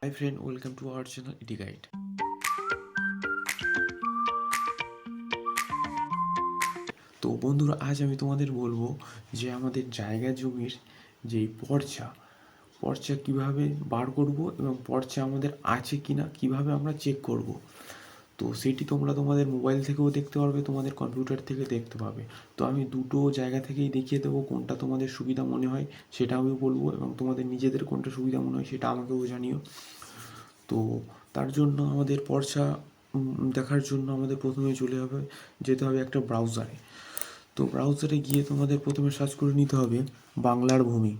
Hi friend, welcome to our channel ED Guide. তো বন্ধুরা, আজ আমি তোমাদের বলবো যে আমাদের জায়গা জমির যেই পর্চা কিভাবে বার করব এবং পর্চা আমাদের আছে কিনা কিভাবে আমরা চেক করব। তো সেটি তোমরা তোমাদের মোবাইল থেকেও দেখতে পারবে, তোমাদের কম্পিউটার থেকে দেখতে পাবে। তো আমি দুটো জায়গা থেকেই দেখিয়ে দেবো, কোনটা তোমাদের সুবিধা মনে হয় সেটা আমি বলবো এবং তোমাদের নিজেদের কোনটা সুবিধা মনে হয় সেটা আমাকেও জানিও। তো তার জন্য আমাদের পর্চা দেখার জন্য আমাদের প্রথমে যেতে হবে একটা ব্রাউজারে। তো ব্রাউজারে গিয়ে তোমাদের প্রথমে সার্চ করে নিতে হবে বাংলার ভূমি।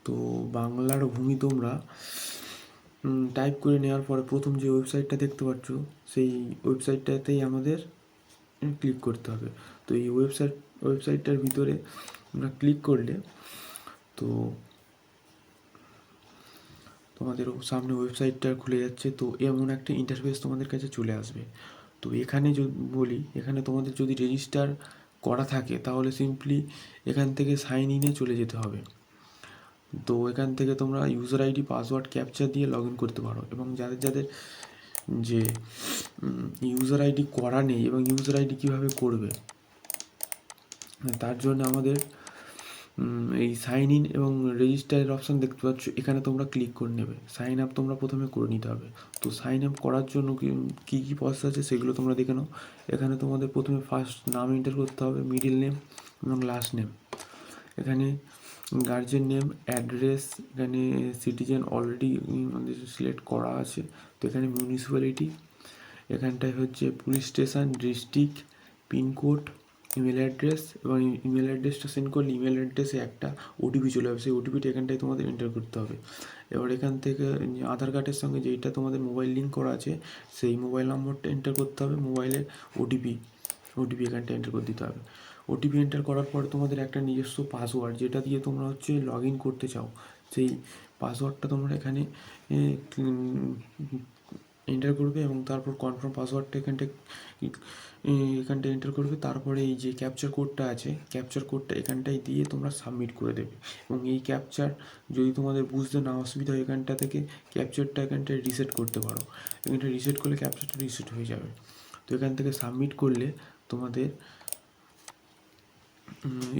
তো বাংলার ভূমি তোমরা টাইপ করে নেওয়ার পরে প্রথম যে ওয়েবসাইটটা দেখতে পাচ্ছ সেই ওয়েবসাইটটাতেই আমাদের ক্লিক করতে হবে। তো এই ওয়েবসাইটটার ভিতরে আমরা ক্লিক করলে তো তোমাদের সামনে ওয়েবসাইটটা খুলে যাচ্ছে। তো এমন একটা ইন্টারফেস তোমাদের কাছে চলে আসবে। তো এখানে যদি বলি, এখানে তোমাদের যদি রেজিস্টার করা থাকে তাহলে সিম্পলি এখান থেকে সাইন ইনে চলে যেতে হবে। তো এখান থেকে তোমরা ইউজার আইডি পাসওয়ার্ড ক্যাপচার দিয়ে লগ ইন করতে পারো। এবং যাদের যাদের যে ইউজার আইডি করা নেই এবং ইউজার আইডি কীভাবে করবে তার জন্য আমাদের এই সাইন ইন এবং রেজিস্টারের অপশান দেখতে পাচ্ছ, এখানে তোমরা ক্লিক করে নেবে। সাইন আপ তোমরা প্রথমে করে নিতে হবে। তো সাইন আপ করার জন্য কী কী প্রসেস আছে সেগুলো তোমরা দেখে নাও। এখানে তোমাদের প্রথমে ফার্স্ট নাম এন্টার করতে হবে, মিডিল নেম এবং লাস্ট নেম। এখানে গার্জেন নেম, অ্যাড্রেস, এখানে সিটিজেন অলরেডি সিলেক্ট করা আছে। তো এখানে মিউনিসিপ্যালিটি, এখানটায় হচ্ছে police station, district, pincode, email address. এবং ইমেল অ্যাড্রেসটা সেন্ড করলে ইমেল অ্যাড্রেসে একটা ওটিপি চলে আসবে। সেই ওটিপিটা এখানটায় তোমাদের এন্টার করতে হবে। এবার এখান থেকে আধার কার্ডের সঙ্গে যেইটা তোমাদের মোবাইল লিঙ্ক করা আছে সেই মোবাইল নম্বরটা এন্টার করতে হবে। মোবাইলের ওটিপি এখানটা এন্টার করে দিতে হবে। ওটিপি এন্টার করার পরে তোমাদের একটা নিজস্ব পাসওয়ার্ড, যেটা দিয়ে তোমরা লগ ইন করতে চাও, সেই পাসওয়ার্ডটা তোমরা এখানে এন্টার করবে এবং তারপর কনফার্ম পাসওয়ার্ডটা এখানটা এন্টার করবে। তারপরে এই যে ক্যাপচার কোডটা আছে, ক্যাপচার কোডটা এখানটায় দিয়ে তোমরা সাবমিট করে দেবে। এবং এই ক্যাপচার যদি তোমাদের বুঝতে না অসুবিধা হয়, এখানটা থেকে ক্যাপচারটা এখানটায় রিসেট করতে পারো। এখানটা রিসেট করলে ক্যাপচারটা রিসেট হয়ে যাবে। তো এখান থেকে সাবমিট করলে তোমাদের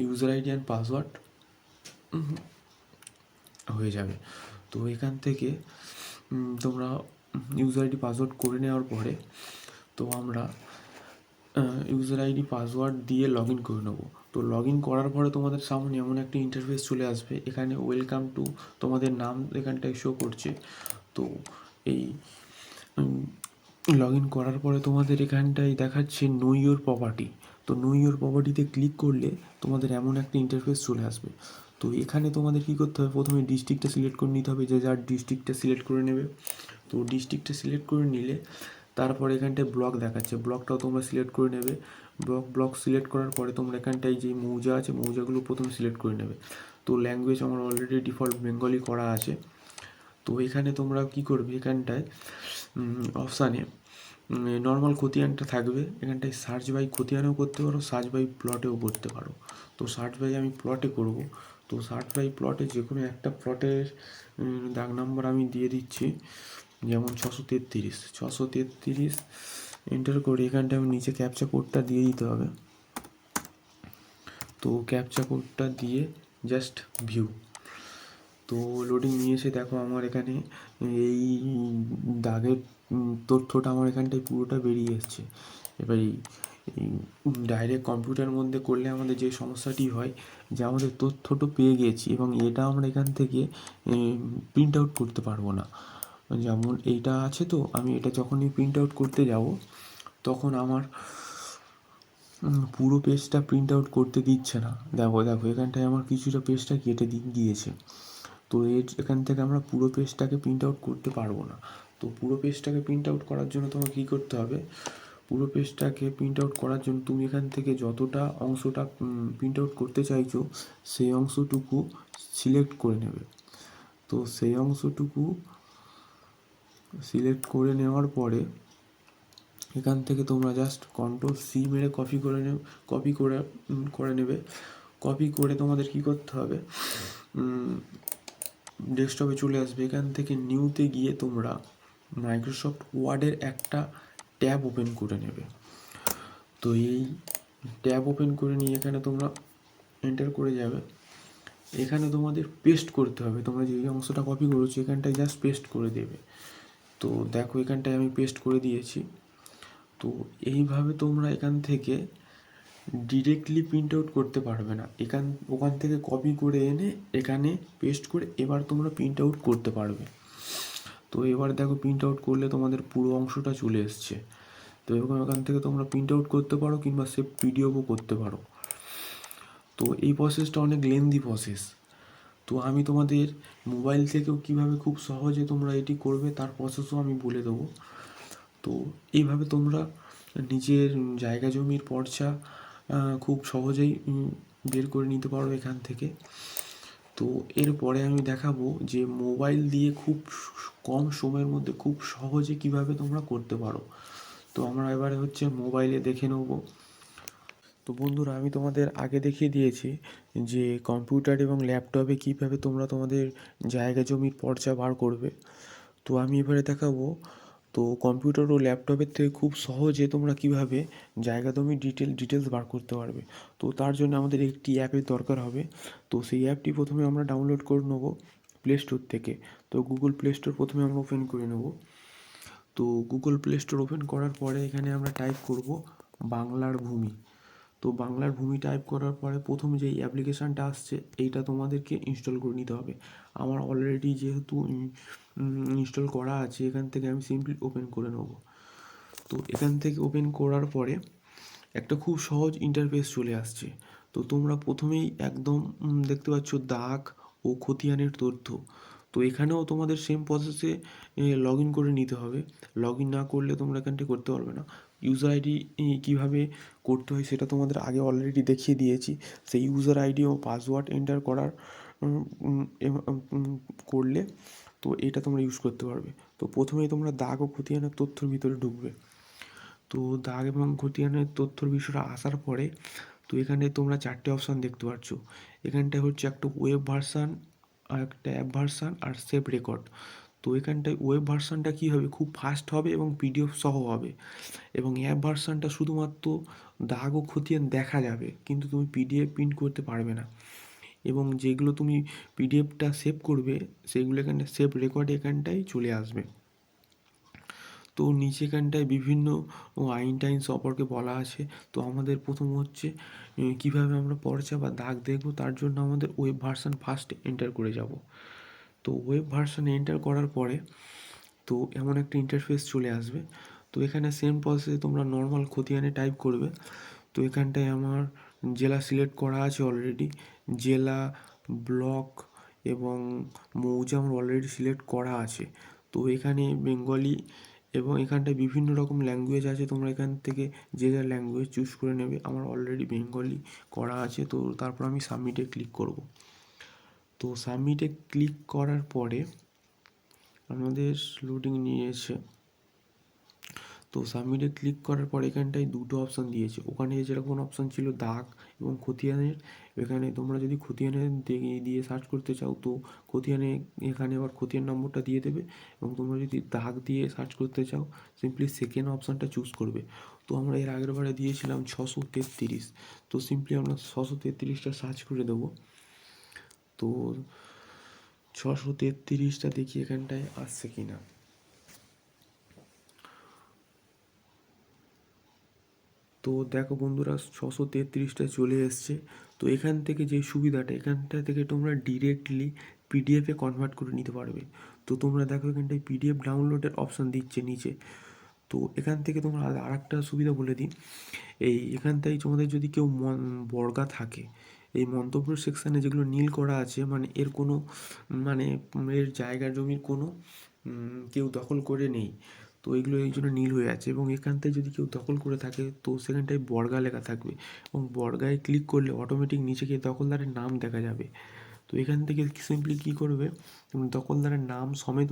ইউজার আইডি অ্যান্ড পাসওয়ার্ড হয়ে যাবে। তো এখান থেকে তোমরা ইউজার আইডি পাসওয়ার্ড করে নেওয়ার পরে তো আমরা ইউজার আইডি পাসওয়ার্ড দিয়ে লগ ইন করে নেবো। তো লগ ইন করার পরে তোমাদের সামনে এমন একটা ইন্টারফেস চলে আসবে। এখানে ওয়েলকাম টু তোমাদের নাম এখানটায় শো করছে। তো এই লগ ইন করার পরে তোমাদের এখানটায় দেখাচ্ছে নো ইওর প্রপার্টি। তো নো ইওর প্রপার্টিতে ক্লিক করলে তোমাদের এমন একটা ইন্টারফেস চলে আসবে। তো এখানে তোমাদের কী করতে হবে, প্রথমে ডিস্ট্রিক্টটা সিলেক্ট করে নিতে হবে, যে যার ডিস্ট্রিক্টটা সিলেক্ট করে নেবে। তো ডিস্ট্রিক্টটা সিলেক্ট করে নিলে তারপরে এখানটায় ব্লক দেখাচ্ছে, ব্লকটাও তোমরা সিলেক্ট করে নেবে। ব্লক সিলেক্ট করার পরে তোমরা এখানটায় যে মৌজা আছে মৌজাগুলো প্রথমে সিলেক্ট করে নেবে। তো ল্যাঙ্গুয়েজ আমার অলরেডি ডিফল্ট বেঙ্গলি করা আছে। তো এখানে তোমরা কি করবে, এখানটায় অপশানে নর্মাল খতিয়ানটা থাকবে, এখানটায় সার্চ বাই খতিয়ানেও করতে পারো, সার্চ বাই প্লটেও করতে পারো। তো সার্চ বাই আমি প্লটে করব। তো সার্চ বাই প্লটে যে কোনো একটা প্লটের দাগ নাম্বার আমি দিয়ে দিচ্ছি, যেমন 633 এন্টার করে এখানটায় আমি নিচে ক্যাপচা কোডটা দিয়ে দিতে হবে। তো ক্যাপচা কোডটা দিয়ে জাস্ট ভিউ। তো লোডিং নিয়েছে, দেখো আমার এখানে এই দাগের তথ্যটা আমার এখানটায় পুরোটা বেরিয়ে এসছে। এবার এই ডাইরেক্ট কম্পিউটার মধ্যে করলে আমাদের যে সমস্যাটি হয় যে আমাদের তথ্যটা পেয়ে গেছি এবং এটা আমরা এখান থেকে প্রিন্ট আউট করতে পারবো না। যেমন এইটা আছে, তো আমি এটা যখনই প্রিন্ট আউট করতে যাব তখন আমার পুরো পেজটা প্রিন্ট আউট করতে দিচ্ছে না। দেখো এখানটায় আমার কিছুটা পেজটা কেটে গিয়েছে। তো এখান থেকে আমরা পুরো পেজটাকে প্রিন্ট আউট করতে পারবো না। তো পুরো পেজটাকে প্রিন্ট আউট করার জন্য তোমাকে কী করতে হবে, পুরো পেজটাকে প্রিন্ট আউট করার জন্য তুমি এখান থেকে যতটা অংশটা প্রিন্ট আউট করতে চাইছো সেই অংশটুকু সিলেক্ট করে নেবে। তো সেই অংশটুকু সিলেক্ট করে নেওয়ার পরে এখান থেকে তোমরা জাস্ট Ctrl+C মেরে কপি করে নেবে। কপি করে তোমাদের কী করতে হবে, ডেস্কটপে চলে আসবে। এখান থেকে নিউতে গিয়ে তোমরা মাইক্রোসফট ওয়ার্ডের একটা ট্যাব ওপেন করে নেবে। তো এই ট্যাব ওপেন করে নিয়ে এখানে তোমরা এন্টার করে যাবে। এখানে তোমাদের পেস্ট করতে হবে, তোমরা যে অংশটা কপি করেছো এখানটায় জাস্ট পেস্ট করে দেবে। তো দেখো এখানটায় আমি পেস্ট করে দিয়েছি। তো এইভাবে তোমরা এখান থেকে ডিরেক্টলি প্রিন্ট আউট করতে পারবে না, ওখান থেকে কপি করে এনে এখানে পেস্ট করে এবার তোমরা প্রিন্ট আউট করতে পারবে। তো এবার দেখো প্রিন্ট আউট করলে তোমাদের পুরো অংশটা চলে এসছে। তো এরকম এখান থেকে তোমরা প্রিন্ট আউট করতে পারো কিংবা সেভ পিডিএফও করতে পারো। তো এই প্রসেসটা অনেক লেন্দি প্রসেস। তো আমি তোমাদের মোবাইল থেকেও কীভাবে খুব সহজে তোমরা এটি করবে তার প্রসেসও আমি বলে দেবো। তো এইভাবে তোমরা নিজের জায়গা জমির পর্চা খুব সহজেই বের করে নিতে পারো এখান থেকে। তো এরপরে আমি দেখাবো যে মোবাইল দিয়ে খুব কম সময়ের মধ্যে খুব সহজে কিভাবে তোমরা করতে পারো। তো আমরা এবারে হচ্ছে মোবাইলে দেখে নেব। তো বন্ধুরা আমি তোমাদের আগে দেখিয়ে দিয়েছি যে কম্পিউটার এবং ল্যাপটপে কীভাবে তোমরা তোমাদের জায়গা জমির পর্চা বার করবে। তো আমি এবারে দেখাবো তো কম্পিউটার ও ল্যাপটপের থেকে খুব সহজে তোমরা কিভাবে জায়গা জমির ডিটেলস বার করতে পারবে। তো তার জন্য আমাদের একটি অ্যাপের দরকার হবে। তো সেই অ্যাপটি প্রথমে আমরা ডাউনলোড করে নেব প্লে স্টোর থেকে। তো গুগল প্লে স্টোর প্রথমে আমরা ওপেন করে নেব। তো গুগল প্লে স্টোর ওপেন করার পরে এখানে আমরা টাইপ করব বাংলার ভূমি। তো বাংলার ভূমি টাইপ করার পরে প্রথম যেই অ্যাপ্লিকেশানটা আসছে এইটা তোমাদেরকে ইনস্টল করে নিতে হবে। আমার অলরেডি যেহেতু ইনস্টল করা আছে এখান থেকে আমি সিম্পলি ওপেন করে নেব। তো এখান থেকে ওপেন করার পরে একটা খুব সহজ ইন্টারফেস চলে আসছে। তো তোমরা প্রথমেই একদম দেখতে পাচ্ছ দাগ ও খতিয়ানের তথ্য। তো এখানেও তোমাদের সেম প্রসেসে লগ ইন করে নিতে হবে। লগ ইন না করলে তোমরা এখানটায় করতে পারবে না। ইউজার আইডি কীভাবে করতে হয় সেটা তোমাদের আগে অলরেডি দেখিয়ে দিয়েছি। সেই ইউজার আইডি ও পাসওয়ার্ড এন্টার করার করলে তো এটা তোমরা ইউজ করতে পারবে। তো প্রথমেই তোমরা দাগ ও খতিয়ানের তথ্যর ভিতরে ঢুকবে। তো দাগ এবং খতিয়ানের তথ্যর বিষয়টা আসার পরে তো এখানে তোমরা 4টে অপশান দেখতে পাচ্ছ। এখানটায় হচ্ছে একটা ওয়েব ভার্সান, আর একটা অ্যাপ ভার্সান আর সেভ রেকর্ড। তো এখানটায় ওয়েব ভার্সানটা কী হবে, খুব ফাস্ট হবে এবং পিডিএফ সহ হবে, এবং অ্যাপ ভার্সানটা শুধুমাত্র দাগ ও খতিয়ান দেখা যাবে কিন্তু তুমি পিডিএফ প্রিন্ট করতে পারবে না। এবং যেগুলো তুমি পিডিএফটা সেভ করবে সেগুলো এখানে সেভ রেকর্ড এখানটায় চলে আসবে। তো নিচেখানটায় বিভিন্ন আইন টাইন সম্পর্কে বলা আছে। তো আমাদের প্রথম হচ্ছে কীভাবে আমরা পর্চা বা দাগ দেখব, তার জন্য আমাদের ওয়েব ভার্সান ফার্স্ট এন্টার করে যাব। তো ওয়েব ভার্সান এন্টার করার পরে তো এমন একটা ইন্টারফেস চলে আসবে। তো এখানে সেম প্রসেসে তোমরা নর্মাল খতিয়ানে টাইপ করবে। তো এখানটায় আমার জেলা সিলেক্ট করা আছে অলরেডি, জেলা, ব্লক এবং মৌজা আমার অলরেডি সিলেক্ট করা আছে। তো এখানে বেঙ্গলি এবং এখানটায় বিভিন্ন রকম ল্যাঙ্গুয়েজ আছে, তোমরা এখান থেকে যে যা ল্যাঙ্গুয়েজ চুজ করে নেবে। আমার অলরেডি বেঙ্গলি করা আছে। তো তারপর আমি সাবমিটে ক্লিক করব। তো সাবমিটে ক্লিক করার পরে আমাদের লোডিং নিয়েছে। তো সাবমিটে ক্লিক করার পর এখানটায় দুটো অপশান দিয়েছে। ওখানে যেরকম অপশান ছিল দাগ এবং খতিয়ানের, এখানে তোমরা যদি খতিয়ানের দিয়ে সার্চ করতে চাও তো খতিয়ানে এখানে আবার খতিয়ান নম্বরটা দিয়ে দেবে, এবং তোমরা যদি দাগ দিয়ে সার্চ করতে চাও সিম্পলি সেকেন্ড অপশানটা চুজ করবে। তো আমরা এর আগের বারে দিয়েছিলাম 633। তো সিম্পলি আমরা 633টা সার্চ করে দেবো। তো 633টা দেখি এখানটায় আসছে কি না। তো দেখো বন্ধুরা 633টা চলে এসছে। তো এখান থেকে যে সুবিধাটা, এখানটা থেকে তোমরা ডিরেক্টলি পিডিএফে কনভার্ট করে নিতে পারবে। তো তোমরা দেখো এখানটায় পিডিএফ ডাউনলোডের অপশান দিচ্ছে নিচে। তো এখান থেকে তোমরা আর একটা সুবিধা বলে দিই, এখানটায় তোমাদের যদি কেউ বর্গা থাকে, এই মন্তব্য সেকশানে যেগুলো নীল করা আছে মানে এর কোনো মানে এর জায়গা জমির কোনো কেউ দখল করে নেই। তো এইগুলো এই জন্য নীল হয়ে আছে, এবং এখানটায় যদি কেউ দখল করে থাকে তো সেখানটায় বর্গা লেখা থাকবে, এবং বর্গায় ক্লিক করলে অটোমেটিক নিচে গিয়ে দখলদারের নাম দেখা যাবে। তো এখান থেকে সিম্পলি কী করবে, দখলদারের নাম সমেত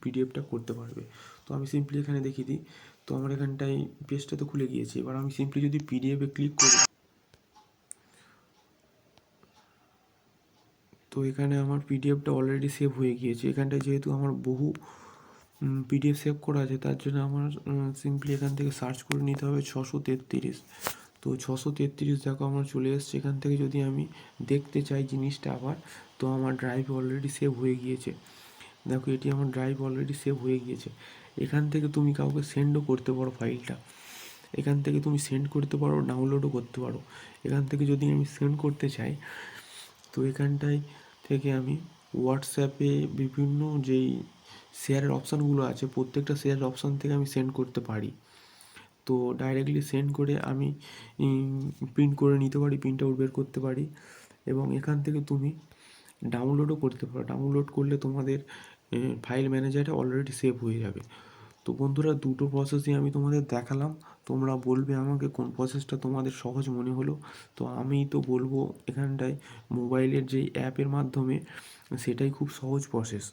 পিডিএফটা করতে পারবে। তো আমি সিম্পলি এখানে দেখিয়ে দিই। তো আমার এখানটায় পেজটা তো খুলে গিয়েছে। এবার আমি সিম্পলি যদি পিডিএফে ক্লিক করি, তো এখানে আমার পিডিএফটা অলরেডি সেভ হয়ে গিয়েছে। এখানটায় যেহেতু আমার বহু পিডিএফ সেভ করা আছে, তার জন্য আমার সিম্পলি এখান থেকে সার্চ করে নিতে হবে 633। তো 633 দেখো আমার চলে এসছে। এখান থেকে যদি আমি দেখতে চাই জিনিসটা আবার, তো আমার ড্রাইভে অলরেডি সেভ হয়ে গিয়েছে। দেখো এটি আমার ড্রাইভ অলরেডি সেভ হয়ে গিয়েছে। এখান থেকে তুমি কাউকে সেন্ডও করতে পারো ফাইলটা। এখান থেকে তুমি সেন্ড করতে পারো, ডাউনলোডও করতে পারো। এখান থেকে যদি আমি সেন্ড করতে চাই, তো এখানটায় থেকে আমি হোয়াটসঅ্যাপে বিভিন্ন যেই শেয়ারের অপশানগুলো আছে, প্রত্যেকটা শেয়ারের অপশান থেকে আমি সেন্ড করতে পারি। তো ডাইরেক্টলি সেন্ড করে আমি প্রিন্ট করে নিতে পারি, প্রিন্ট আউট বের করতে পারি। এবং এখান থেকে তুমি ডাউনলোডও করতে পারো। ডাউনলোড করলে তোমাদের ফাইল ম্যানেজারে অলরেডি সেভ হয়ে যাবে। তো বন্ধুরা, দুটো প্রসেসই আমি তোমাদের দেখালাম। তোমরা বলবে আমাকে কোন প্রসেসটা তোমাদের সহজ মনে হলো। তো আমি তো বলবো এখানটায় মোবাইলের যেই অ্যাপের মাধ্যমে, সেটাই খুব সহজ প্রসেস।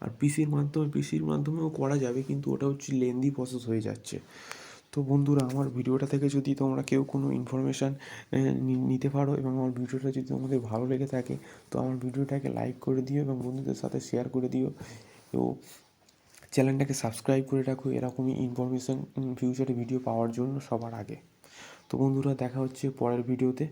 আর পিসির মাধ্যমেও করা যাবে, কিন্তু ওটা হচ্ছে লেন্দি প্রসেস হয়ে যাচ্ছে। তো বন্ধুরা, আমার ভিডিওটা থেকে যদি তোমরা কেউ কোনো ইনফরমেশান নিতে পারো এবং আমার ভিডিওটা যদি তোমাদের ভালো লেগে থাকে, তো আমার ভিডিওটাকে লাইক করে দিও এবং বন্ধুদের সাথে শেয়ার করে দিও। তো চ্যানেলটাকে সাবস্ক্রাইব করে রাখো এরকমই ইনফরমেশান ফিউচারে ভিডিও পাওয়ার জন্য সবার আগে। তো বন্ধুরা, দেখা হচ্ছে পরের ভিডিওতে।